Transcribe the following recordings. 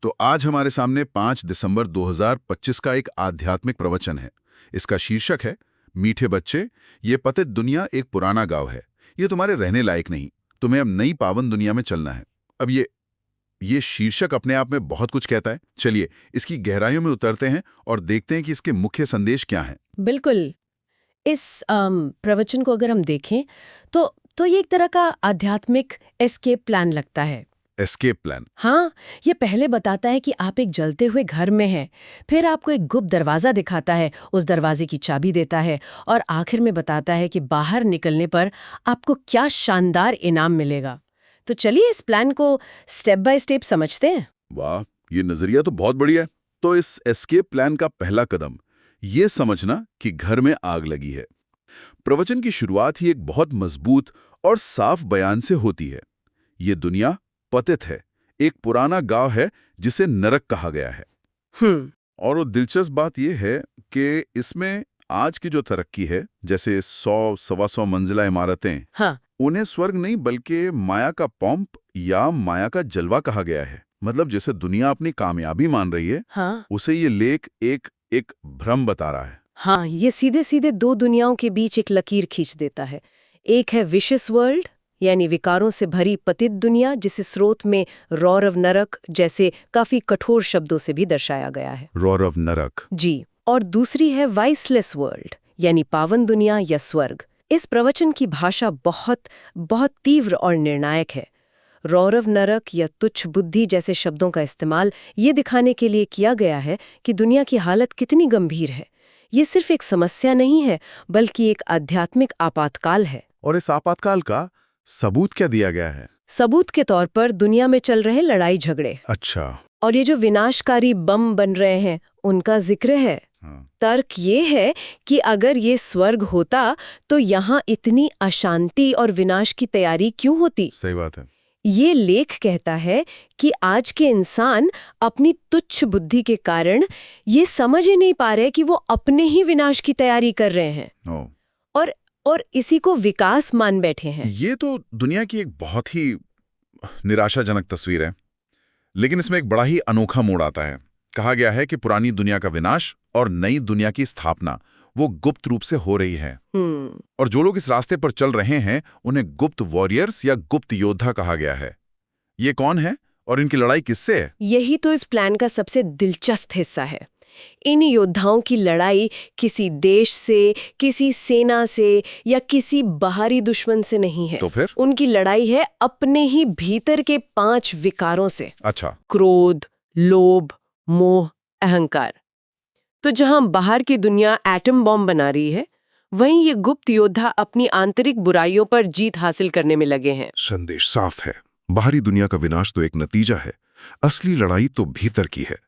तो आज हमारे सामने 5 दिसंबर 2025 का एक आध्यात्मिक प्रवचन है। इसका शीर्षक है मीठे बच्चे, ये पतित दुनिया एक पुराना गांव है। ये तुम्हारे रहने लायक नहीं, तुम्हें अब नई पावन दुनिया में चलना है। अब ये शीर्षक अपने आप में बहुत कुछ कहता है। चलिए इसकी गहराइयों में उतरते हैं और देखते हैं कि इसके मुख्य संदेश क्या हैं। बिल्कुल। इस प्रवचन को अगर हम देखें तो ये एक तरह का आध्यात्मिक एस्केप प्लान लगता है। Escape plan. हाँ, ये पहले बताता है कि आप एक जलते हुए घर में हैं, फिर आपको एक गुप्त दरवाजा दिखाता है, उस दरवाजे की चाबी देता है और आखिर में बताता है कि बाहर निकलने पर आपको क्या शानदार इनाम मिलेगा। तो चलिए इस प्लान को स्टेप बाय स्टेप समझते हैं। वाह, ये नजरिया तो बहुत बढ़िया है। तो इस एस्केप प्लान का पहला कदम ये समझना कि घर में आग लगी है। प्रवचन की शुरुआत ही एक बहुत मजबूत और साफ बयान से होती है। ये दुनिया पतित है, एक पुराना गांव है जिसे नरक कहा गया है। और वो दिलचस्प बात यह है कि इसमें आज की जो तरक्की है, जैसे 100-125 मंजिला इमारतें, हाँ, उन्हें स्वर्ग नहीं बल्कि माया का पंप या माया का जलवा कहा गया है। मतलब जैसे दुनिया अपनी कामयाबी मान रही है, हाँ, उसे ये लेख एक भ्रम बता रहा है। हाँ, ये सीधे सीधे दो दुनियाओं के बीच एक लकीर खींच देता है। एक है विशियस वर्ल्ड, यानी विकारों से भरी पतित दुनिया, जिसे स्रोत में रौरव नरक जैसे काफी कठोर शब्दों से भी दर्शाया गया है। रौरव नरक। जी। और दूसरी है वाइसलेस वर्ल्ड, यानी पावन दुनिया या स्वर्ग। इस प्रवचन की भाषा बहुत बहुत तीव्र और निर्णायक है। रौरव नरक या तुच्छ बुद्धि जैसे शब्दों का इस्तेमाल ये दिखाने के लिए किया गया है कि दुनिया की हालत कितनी गंभीर है। ये सिर्फ एक समस्या नहीं है, बल्कि एक आध्यात्मिक आपातकाल है। और इस आपातकाल का सबूत क्या दिया गया है? सबूत के तौर पर दुनिया में चल रहे लड़ाई झगड़े, अच्छा। और ये जो विनाशकारी बम बन रहे हैं उनका जिक्र है। तर्क ये है कि अगर ये स्वर्ग होता तो यहाँ इतनी अशांति और विनाश की तैयारी क्यों होती? सही बात है। ये लेख कहता है कि आज के इंसान अपनी तुच्छ बुद्धि के कारण ये समझ ही नहीं पा रहे कि वो अपने ही विनाश की तैयारी कर रहे हैं और इसी को विकास मान बैठे हैं। ये तो दुनिया की एक बहुत ही निराशाजनक तस्वीर है, लेकिन इसमें एक बड़ा ही अनोखा मोड़ आता है। कहा गया है कि पुरानी दुनिया का विनाश और नई दुनिया की स्थापना वो गुप्त रूप से हो रही है। और जो लोग इस रास्ते पर चल रहे हैं उन्हें गुप्त वॉरियर्स या गुप्त योद्धा कहा गया है। ये कौन है और इनकी लड़ाई किससे है? यही तो इस प्लान का सबसे दिलचस्प हिस्सा है। इन योद्धाओं की लड़ाई किसी देश से, किसी सेना से या किसी बाहरी दुश्मन से नहीं है। तो फिर उनकी लड़ाई है अपने ही भीतर के 5 विकारों से। अच्छा। क्रोध, लोभ, मोह, अहंकार। तो जहां बाहर की दुनिया एटम बॉम्ब बना रही है, वहीं ये गुप्त योद्धा अपनी आंतरिक बुराइयों पर जीत हासिल करने में लगे हैं। संदेश साफ है, बाहरी दुनिया का विनाश तो एक नतीजा है, असली लड़ाई तो भीतर की है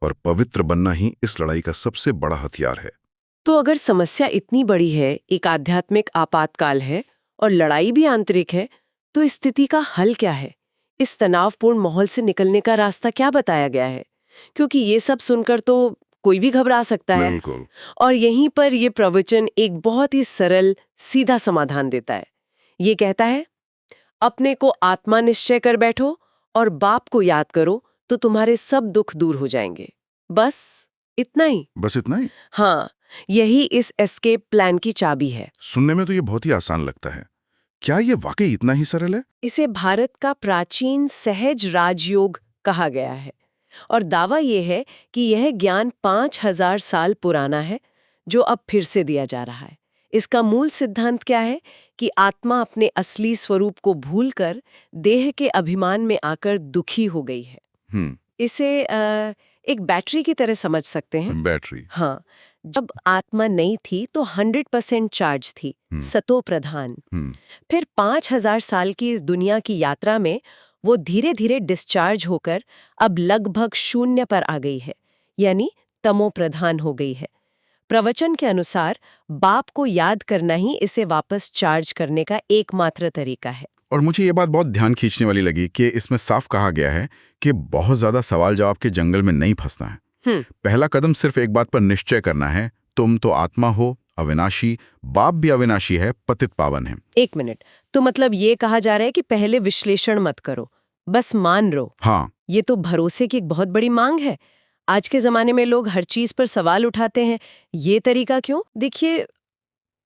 और पवित्र बनना ही इस लड़ाई का सबसे बड़ा हथियार है। तो अगर समस्या इतनी बड़ी है, एक आध्यात्मिक आपातकाल है और लड़ाई भी आंतरिक है, तो इस स्थिति का हल क्या है? इस तनावपूर्ण माहौल से निकलने का रास्ता क्या बताया गया है? क्योंकि ये सब सुनकर तो कोई भी घबरा सकता है। बिल्कुल। और यहीं पर ये प्रवचन एक बहुत ही सरल, सीधा समाधान देता है। ये कहता है, अपने को आत्मा निश्चय कर बैठो और बाप को याद करो तो तुम्हारे सब दुख दूर हो जाएंगे। बस इतना ही। बस इतना ही? हाँ, यही इस एस्केप प्लान की चाबी है। सुनने में तो ये बहुत ही आसान लगता है। क्या ये वाकई इतना ही सरल है? इसे भारत का प्राचीन सहज राजयोग कहा गया है और दावा ये है कि यह ज्ञान 5000 साल पुराना है, जो अब फिर से दिया जा रहा है। इसका मूल सिद्धांत क्या है कि आत्मा अपने असली स्वरूप को भूलकर देह के अभिमान में आकर दुखी हो गई है। इसे एक बैटरी की तरह समझ सकते हैं। बैटरी। हाँ, जब आत्मा नहीं थी तो 100% चार्ज थी, सतो प्रधान। फिर 5000 साल की इस दुनिया की यात्रा में वो धीरे धीरे डिस्चार्ज होकर अब लगभग शून्य पर आ गई है, यानी तमो प्रधान हो गई है। प्रवचन के अनुसार बाप को याद करना ही इसे वापस चार्ज करने का एकमात्र तरीका है। और मुझे ये बात बहुत ध्यान खींचने वाली लगी कि इसमें साफ कहा गया है कि बहुत ज्यादा सवाल जवाब के जंगल में नहीं फंसना है। पहला कदम सिर्फ एक बात पर निश्चय करना है, तुम तो आत्मा हो, अविनाशी, बाप भी अविनाशी है, पतित पावन है। 1 मिनट, तो मतलब ये कहा जा रहा है कि पहले विश्लेषण मत करो, बस मान लो। हाँ, ये तो भरोसे की एक बहुत बड़ी मांग है। आज के जमाने में लोग हर चीज पर सवाल उठाते हैं। ये तरीका क्यों? देखिए,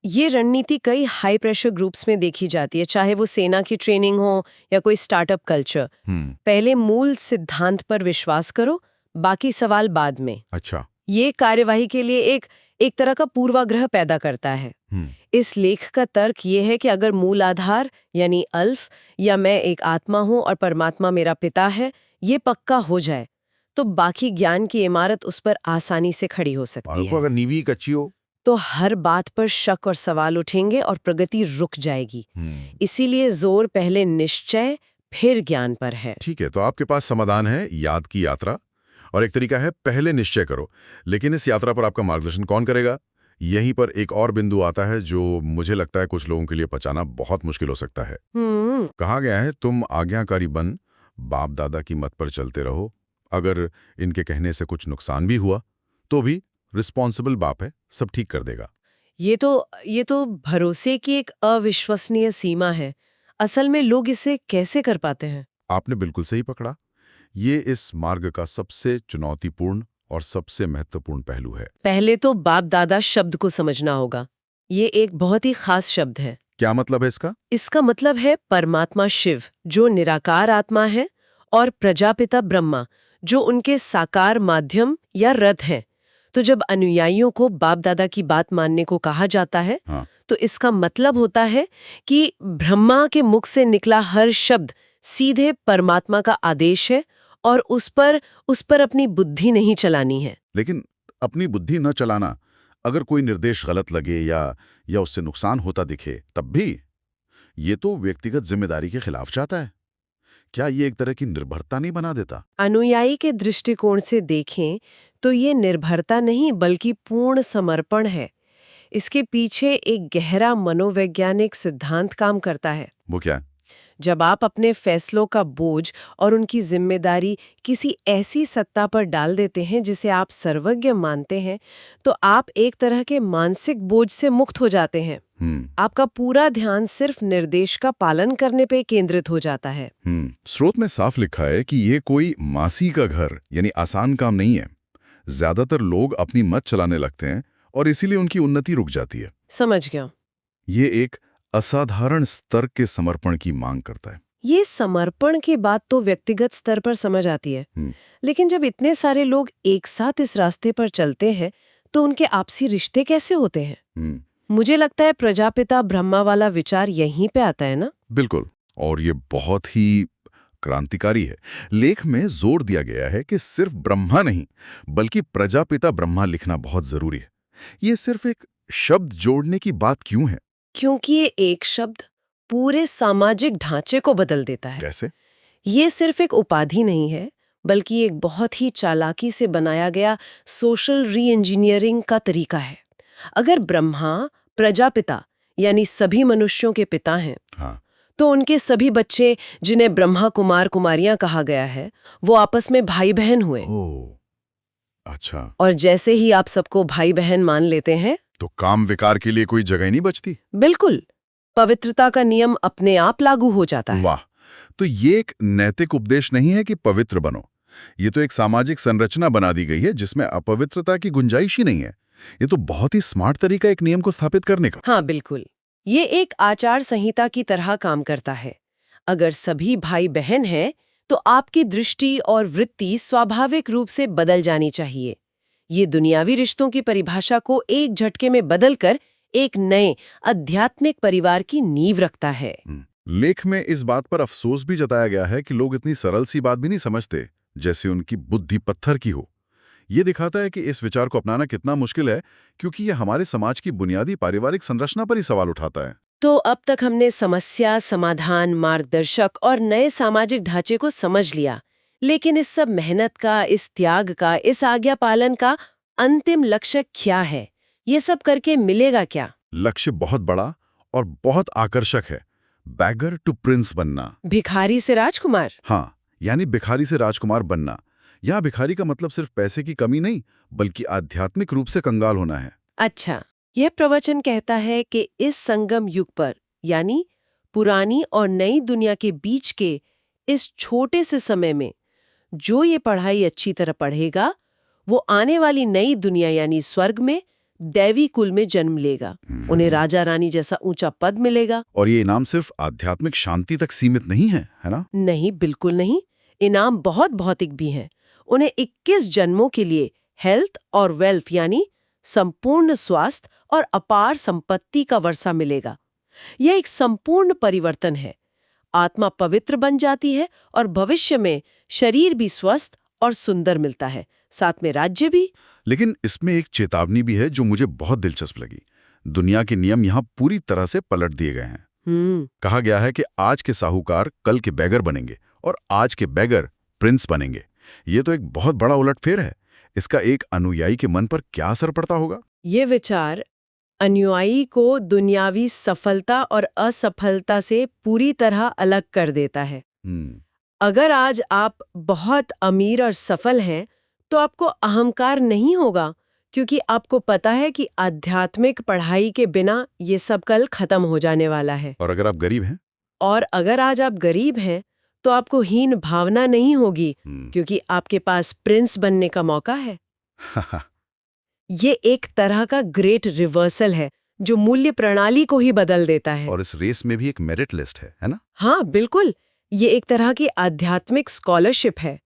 ये रणनीति कई हाई प्रेशर ग्रुप्स में देखी जाती है, चाहे वो सेना की ट्रेनिंग हो या कोई स्टार्टअप कल्चर। पहले मूल सिद्धांत पर विश्वास करो, बाकी सवाल बाद में। अच्छा। ये कार्यवाही के लिए एक तरह का पूर्वाग्रह पैदा करता है। इस लेख का तर्क ये है कि अगर मूल आधार यानी अल्फ या मैं एक आत्मा हूं और परमात्मा मेरा पिता है, ये पक्का हो जाए तो बाकी ज्ञान की इमारत उस पर आसानी से खड़ी हो सकती है। अगर नींव कच्ची हो तो हर बात पर शक और सवाल उठेंगे और प्रगति रुक जाएगी। इसीलिए जोर पहले निश्चय फिर ज्ञान पर है। ठीक है, तो आपके पास समाधान है याद की यात्रा, और एक तरीका है पहले निश्चय करो। लेकिन इस यात्रा पर आपका मार्गदर्शन कौन करेगा? यहीं पर एक और बिंदु आता है जो मुझे लगता है कुछ लोगों के लिए पचाना बहुत मुश्किल हो सकता है। कहा गया है तुम आज्ञाकारी बन, बाप दादा की मत पर चलते रहो। अगर इनके कहने से कुछ नुकसान भी हुआ तो भी रिस्पॉन्सिबल बाप है, सब ठीक कर देगा। ये तो भरोसे की एक अविश्वसनीय सीमा है। असल में लोग इसे कैसे कर पाते हैं? आपने बिल्कुल सही पकड़ा। ये इस मार्ग का सबसे चुनौतीपूर्ण और सबसे महत्वपूर्ण पहलू है। पहले तो बाप दादा शब्द को समझना होगा। ये एक बहुत ही खास शब्द है। क्या मतलब है इसका? इसका मतलब है परमात्मा शिव, जो निराकार आत्मा है, और प्रजापिता ब्रह्मा, जो उनके साकार माध्यम या रथ हैं। तो जब अनुयायियों को बाप दादा की बात मानने को कहा जाता है, हाँ। तो इसका मतलब होता है कि ब्रह्मा के मुख से निकला हर शब्द सीधे परमात्मा का आदेश है और उस पर अपनी बुद्धि नहीं चलानी है। लेकिन अपनी बुद्धि न चलाना, अगर कोई निर्देश गलत लगे या उससे नुकसान होता दिखे तब भी? ये तो व्यक्तिगत जिम्मेदारी के खिलाफ जाता है। क्या ये एक तरह की निर्भरता नहीं बना देता? अनुयायी के दृष्टिकोण से देखें तो ये निर्भरता नहीं बल्कि पूर्ण समर्पण है। इसके पीछे एक गहरा मनोवैज्ञानिक सिद्धांत काम करता है। वो क्या है? जब आप अपने फैसलों का बोझ और उनकी जिम्मेदारी किसी ऐसी सत्ता पर डाल देते हैं जिसे आप सर्वज्ञ मानते हैं, तो आप एक तरह के मानसिक बोझ से मुक्त हो जाते हैं। आपका पूरा ध्यान सिर्फ निर्देश का पालन करने पे केंद्रित हो जाता है। स्रोत में साफ लिखा है कि ये कोई मासी का घर यानी आसान काम नहीं है। ज्यादातर लोग अपनी मत चलाने लगते हैं और इसीलिए उनकी उन्नति रुक जाती है। समझ गया। ये एक असाधारण स्तर के समर्पण की मांग करता है। ये समर्पण की बात तो व्यक्तिगत स्तर पर समझ आती है, लेकिन जब इतने सारे लोग एक साथ इस रास्ते पर चलते हैं तो उनके आपसी रिश्ते कैसे होते हैं? मुझे लगता है प्रजापिता ब्रह्मा वाला विचार यहीं पे आता है ना? बिल्कुल, और ये बहुत ही क्रांतिकारी है। लेख में जोर दिया गया है कि सिर्फ ब्रह्मा नहीं बल्कि प्रजापिता ब्रह्मा लिखना बहुत जरूरी है। ये सिर्फ एक शब्द जोड़ने की बात क्यों है? क्योंकि ये एक शब्द पूरे सामाजिक ढांचे को बदल देता है। कैसे? ये सिर्फ एक उपाधि नहीं है, बल्कि एक बहुत ही चालाकी से बनाया गया सोशल री इंजीनियरिंग का तरीका है। अगर ब्रह्मा प्रजापिता यानी सभी मनुष्यों के पिता हैं, हाँ। तो उनके सभी बच्चे, जिन्हें ब्रह्मा कुमार कुमारियां कहा गया है, वो आपस में भाई बहन हुए। अच्छा। और जैसे ही आप सबको भाई बहन मान लेते हैं, तो काम विकार के लिए कोई जगह नहीं बचती। बिल्कुल, पवित्रता का नियम अपने आप लागू हो जाता है। वाह, तो ये एक नैतिक उपदेश नहीं है कि पवित्र बनो। ये तो एक सामाजिक संरचना बना दी गई है जिसमें अपवित्रता की गुंजाइश ही नहीं है। ये तो बहुत ही स्मार्ट तरीका एक नियम को स्थापित करने का। हाँ बिल्कुल, ये एक आचार संहिता की तरह काम करता है। अगर सभी भाई बहन हैं, तो आपकी दृष्टि और वृत्ति स्वाभाविक रूप से बदल जानी चाहिए। ये दुनियावी रिश्तों की परिभाषा को एक झटके में बदलकर एक नए आध्यात्मिक परिवार की नींव रखता है। लेख में इस बात पर अफसोस भी जताया गया है कि लोग इतनी सरल सी बात भी नहीं समझते, जैसे उनकी बुद्धि पत्थर की हो। ये दिखाता है कि इस विचार को अपनाना कितना मुश्किल है, क्योंकि ये हमारे समाज की बुनियादी पारिवारिक संरचना पर ही सवाल उठाता है। तो अब तक हमने समस्या, समाधान, मार्गदर्शक और नए सामाजिक ढांचे को समझ लिया, लेकिन इस सब मेहनत का, इस त्याग का, इस आज्ञा पालन का अंतिम लक्ष्य क्या है? ये सब करके मिलेगा क्या? लक्ष्य बहुत बड़ा और बहुत आकर्षक है। बैगर टू प्रिंस बनना। भिखारी से राजकुमार। हाँ, यानी भिखारी से राजकुमार बनना। यहाँ भिखारी का मतलब सिर्फ पैसे की कमी नहीं, बल्कि आध्यात्मिक रूप से कंगाल होना है। अच्छा, यह प्रवचन कहता है कि इस संगम युग पर, यानी पुरानी और नई दुनिया के बीच के इस छोटे से समय में, जो ये पढ़ाई अच्छी तरह पढ़ेगा वो आने वाली नई दुनिया यानी स्वर्ग में दैवी कुल में जन्म लेगा। उन्हें राजा रानी जैसा ऊंचा पद मिलेगा। और ये इनाम सिर्फ आध्यात्मिक शांति तक सीमित नहीं है ना? नहीं, बिल्कुल नहीं। इनाम बहुत भौतिक भी हैं। उन्हें 21 जन्मों के लिए हेल्थ और वेल्थ यानी संपूर्ण स्वास्थ्य और अपार संपत्ति का वर्षा मिलेगा। यह एक संपूर्ण परिवर्तन है। आत्मा पवित्र बन जाती है और भविष्य में शरीर भी स्वस्थ और सुंदर मिलता है, साथ में राज्य भी। लेकिन इसमें एक चेतावनी भी है जो मुझे बहुत दिलचस्प लगी। दुनिया के नियम यहाँ पूरी तरह से पलट दिए गए हैं। कहा गया है कि आज के साहूकार कल के बैगर बनेंगे और आज के बैगर प्रिंस बनेंगे। ये तो एक बहुत बड़ा उलटफेर है। इसका एक अनुयायी के मन पर क्या असर पड़ता होगा? ये विचार अनुयायी को दुनियावी सफलता और असफलता से पूरी तरह अलग कर देता है। अगर आज आप बहुत अमीर और सफल हैं तो आपको अहंकार नहीं होगा, क्योंकि आपको पता है कि आध्यात्मिक पढ़ाई के बिना ये सब कल खत्म हो जाने वाला है। और अगर आप गरीब हैं? और अगर आज आप गरीब हैं तो आपको हीन भावना नहीं होगी, क्योंकि आपके पास प्रिंस बनने का मौका है। ये एक तरह का ग्रेट रिवर्सल है जो मूल्य प्रणाली को ही बदल देता है। और इस रेस में भी एक मेरिट लिस्ट है ना? हाँ, बिल्कुल। ये एक तरह की आध्यात्मिक स्कॉलरशिप है।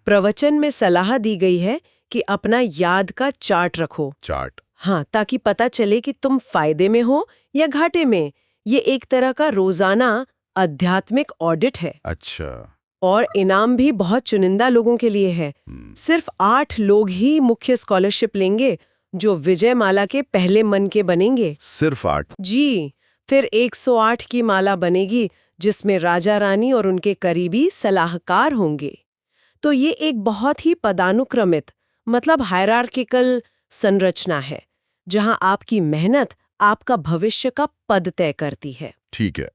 प्रवचन में सलाह दी गई है कि अपना याद का चार्ट रखो। चार्ट? हाँ, ताकि पता चले कि तुम फायदे में हो या घाटे में। ये एक तरह का रोजाना आध्यात्मिक ऑडिट है। अच्छा। और इनाम भी बहुत चुनिंदा लोगों के लिए है। सिर्फ 8 लोग ही मुख्य स्कॉलरशिप लेंगे जो विजय माला के पहले मन के बनेंगे। सिर्फ 8? जी। फिर 108 की माला बनेगी जिसमें राजा रानी और उनके करीबी सलाहकार होंगे। तो ये एक बहुत ही पदानुक्रमित मतलब हायरार्किकल संरचना है जहां आपकी मेहनत आपका भविष्य का पद तय करती है। ठीक है।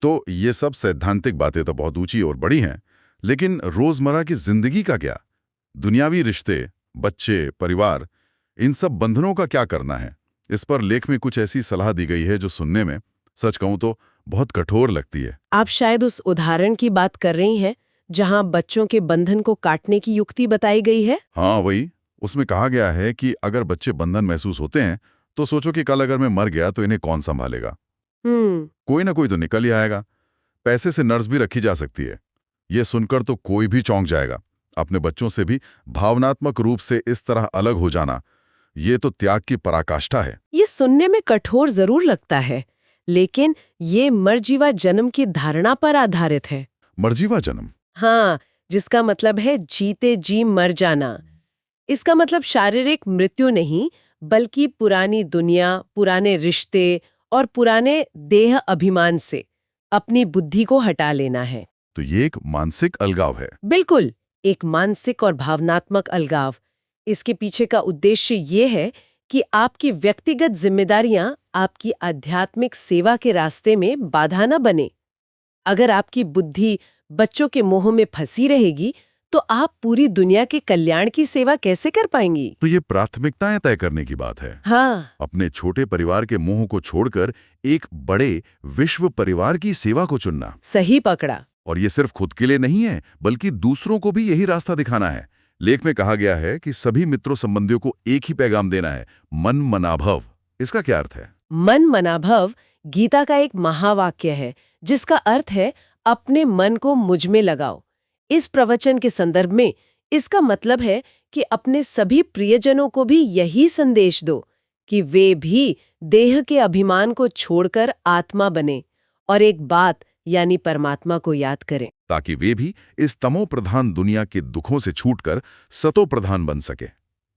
तो ये सब सैद्धांतिक बातें तो बहुत ऊंची और बड़ी हैं, लेकिन रोजमर्रा की जिंदगी का क्या? दुनियावी रिश्ते, बच्चे, परिवार, इन सब बंधनों का क्या करना है? इस पर लेख में कुछ ऐसी सलाह दी गई है जो सुनने में, सच कहूं तो, बहुत कठोर लगती है। आप शायद उस उदाहरण की बात कर रही हैं जहां बच्चों के बंधन को काटने की युक्ति बताई गई है। हाँ, वही। उसमें कहा गया है कि अगर बच्चे बंधन महसूस होते हैं तो सोचो कि कल अगर मैं मर गया तो इन्हें कौन संभालेगा? कोई ना कोई तो निकल ही आएगा। पैसे से नर्स भी रखी जा सकती है। ये सुनकर तो कोई भी चौंक जाएगा। अपने बच्चों से भी भावनात्मक रूप से इस तरह अलग हो जाना, ये तो त्याग की पराकाष्ठा है। ये सुनने में कठोर जरूर लगता है, लेकिन ये मरजीवा जन्म की धारणा पर आधारित है। मरजीवा जन्म? हाँ, जिसका मतलब है जीते जी मर जाना। इसका मतलब शारीरिक मृत्यु नहीं, बल्कि पुरानी दुनिया, पुराने रिश्ते और पुराने देह अभिमान से अपनी बुद्धि को हटा लेना है। तो ये एक मानसिक अलगाव है? बिल्कुल, एक मानसिक और भावनात्मक अलगाव। इसके पीछे का उद्देश्य ये है कि आपकी व्यक्तिगत जिम्मेदारियां आपकी आध्यात्मिक सेवा के रास्ते में बाधा न बने। अगर आपकी बुद्धि बच्चों के मोह में फंसी रहेगी तो आप पूरी दुनिया के कल्याण की सेवा कैसे कर पाएंगी? तो ये प्राथमिकताएं तय करने की बात है। हाँ। अपने छोटे परिवार के मोह को छोड़कर एक बड़े विश्व परिवार की सेवा को चुनना। सही पकड़ा। और ये सिर्फ खुद के लिए नहीं है, बल्कि दूसरों को भी यही रास्ता दिखाना है। लेख में कहा गया है कि सभी मित्रों संबंधियों को एक ही पैगाम देना है, मन मनाभव। इसका क्या अर्थ है? मन मनाभव गीता का एक महावाक्य है जिसका अर्थ है अपने मन को मुझ में लगाओ। इस प्रवचन के संदर्भ में इसका मतलब है कि अपने सभी प्रियजनों को भी यही संदेश दो कि वे भी देह के अभिमान को छोड़कर आत्मा बने और एक बात यानी परमात्मा को याद करें, ताकि वे भी इस तमो प्रधान दुनिया के दुखों से छूटकर सतो प्रधान बन सके।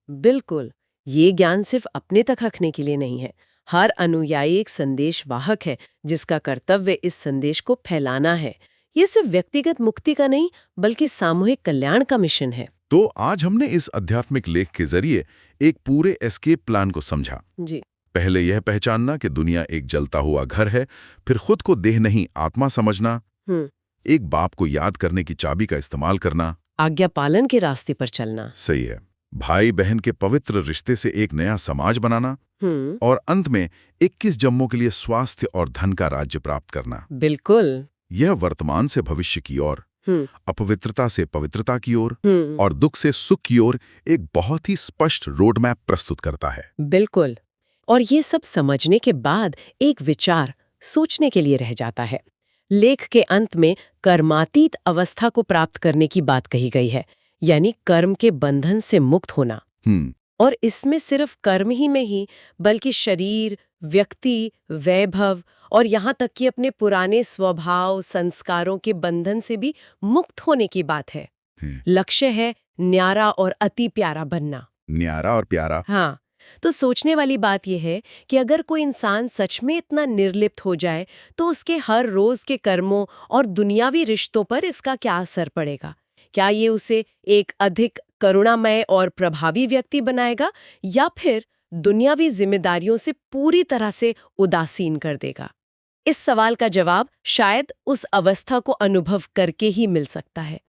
बिल्कुल, ये ज्ञान सिर्फ अपने तक रखने के लिए नहीं है। हर अनुयायी एक संदेश वाहक है जिसका कर्तव्य इस संदेश को फैलाना है। ये सिर्फ व्यक्तिगत मुक्ति का नहीं, बल्कि सामूहिक कल्याण का मिशन है। तो आज हमने इस आध्यात्मिक लेख के जरिए एक पूरे एस्केप प्लान को समझा। जी। पहले यह पहचानना कि दुनिया एक जलता हुआ घर है, फिर खुद को देह नहीं आत्मा समझना, एक बाप को याद करने की चाबी का इस्तेमाल करना, आज्ञा पालन के रास्ते पर चलना। सही है, भाई बहन के पवित्र रिश्ते से एक नया समाज बनाना, और अंत में 21 जन्मों के लिए स्वास्थ्य और धन का राज्य प्राप्त करना। बिल्कुल। यह वर्तमान से भविष्य की ओर अपवित्रता से पवित्रता की ओर हम्म। और दुख से सुख की ओर एक बहुत ही स्पष्ट रोड मैप प्रस्तुत करता है। बिल्कुल। और ये सब समझने के बाद एक विचार सोचने के लिए रह जाता है। लेख के अंत में कर्मातीत अवस्था को प्राप्त करने की बात कही गई है, यानी कर्म के बंधन से मुक्त होना। और इसमें सिर्फ कर्म ही में ही, बल्कि शरीर, व्यक्ति, वैभव और यहाँ तक कि अपने पुराने स्वभाव, संस्कारों के बंधन से भी मुक्त होने की बात है। लक्ष्य है न्यारा और अति प्यारा बनना। न्यारा और प्यारा। हाँ, तो सोचने वाली बात यह है कि अगर कोई इंसान सच में इतना निर्लिप्त हो जाए तो उसके हर रोज के कर्मों और दुनियावी रिश्तों पर इसका क्या असर पड़ेगा। क्या ये उसे एक अधिक करुणामय और प्रभावी व्यक्ति बनाएगा या फिर दुनियावी जिम्मेदारियों से पूरी तरह से उदासीन कर देगा। इस सवाल का जवाब शायद उस अवस्था को अनुभव करके ही मिल सकता है।